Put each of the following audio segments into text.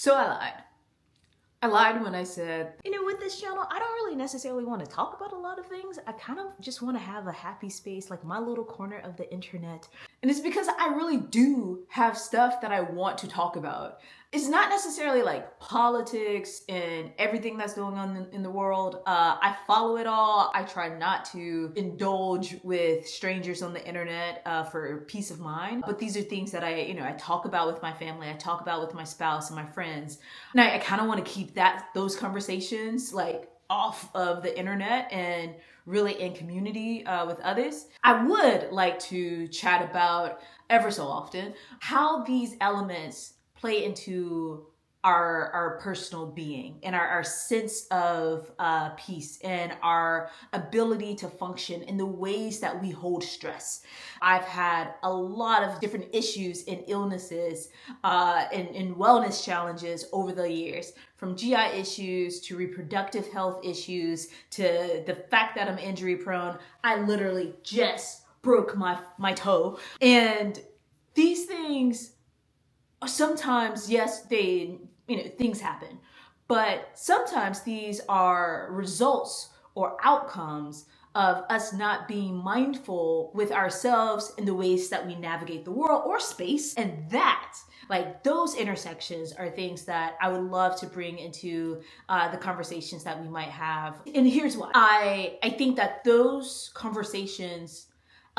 So I lied. I lied when I said, with this channel, I don't really necessarily want to talk about a lot of things. I kind of just want to have a happy space, like my little corner of the internet. And it's because I really do have stuff that I want to talk about. It's not necessarily like politics and everything that's going on in the world. I follow it all. I try not to indulge with strangers on the internet for peace of mind. But these are things that I talk about with my family. I talk about with my spouse and my friends. And I kind of want to keep those conversations like off of the internet and really in community with others. I would like to chat about ever so often how these elements play into our personal being and our sense of peace and our ability to function in the ways that we hold stress. I've had a lot of different issues and illnesses and wellness challenges over the years, from GI issues to reproductive health issues to the fact that I'm injury prone. I literally just broke my toe. And these things, sometimes, yes, things happen, but sometimes these are results or outcomes of us not being mindful with ourselves in the ways that we navigate the world or space. And those intersections are things that I would love to bring into the conversations that we might have. And here's why. I think that those conversations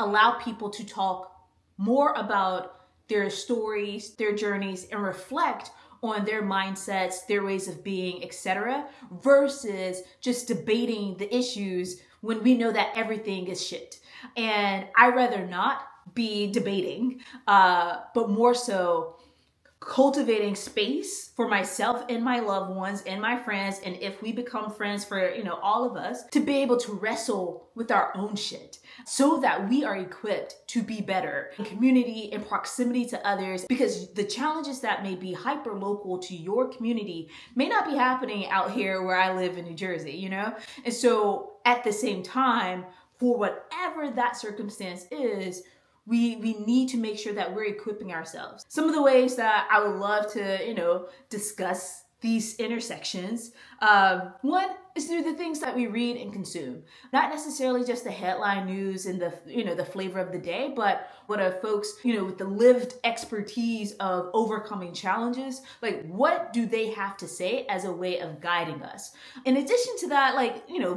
allow people to talk more about their stories, their journeys, and reflect on their mindsets, their ways of being, etc., versus just debating the issues when we know that everything is shit. And I'd rather not be debating, but more so cultivating space for myself and my loved ones and my friends, and if we become friends, for all of us to be able to wrestle with our own shit so that we are equipped to be better in community and proximity to others, because the challenges that may be hyper local to your community may not be happening out here where I live in New Jersey, And so at the same time, for whatever that circumstance is, we need to make sure that we're equipping ourselves. Some of the ways that I would love to, discuss these intersections. One is through the things that we read and consume. Not necessarily just the headline news and the flavor of the day, but what are folks, with the lived expertise of overcoming challenges, like what do they have to say as a way of guiding us? In addition to that,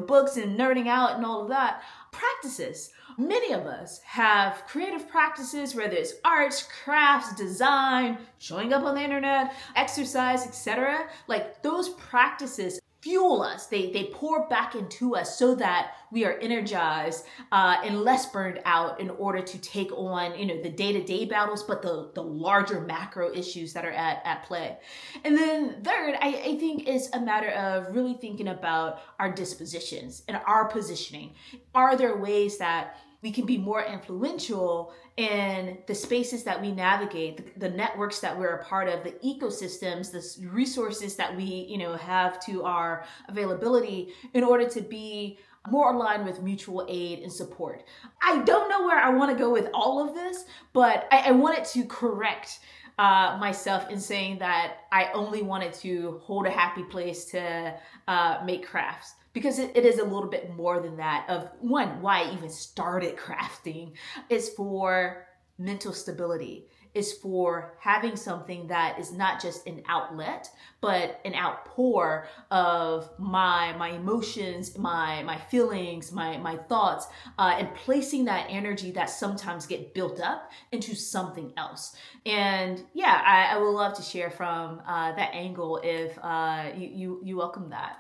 books and nerding out and all of that, practices. Many of us have creative practices, whether it's arts, crafts, design, showing up on the internet, exercise, etc. Like those practices fuel us. They pour back into us so that we are energized and less burned out in order to take on, the day-to-day battles, but the larger macro issues that are at play. And then third, I think is a matter of really thinking about our dispositions and our positioning. Are there ways that we can be more influential in the spaces that we navigate, the networks that we're a part of, the ecosystems, the resources that we, have to our availability in order to be more aligned with mutual aid and support. I don't know where I want to go with all of this, but I wanted to correct myself in saying that I only wanted to hold a happy place to make crafts. Because it is a little bit more than that. Of one, why I even started crafting is for mental stability, is for having something that is not just an outlet, but an outpour of my emotions, my feelings, my thoughts, and placing that energy that sometimes get built up into something else. And yeah, I would love to share from that angle if you welcome that,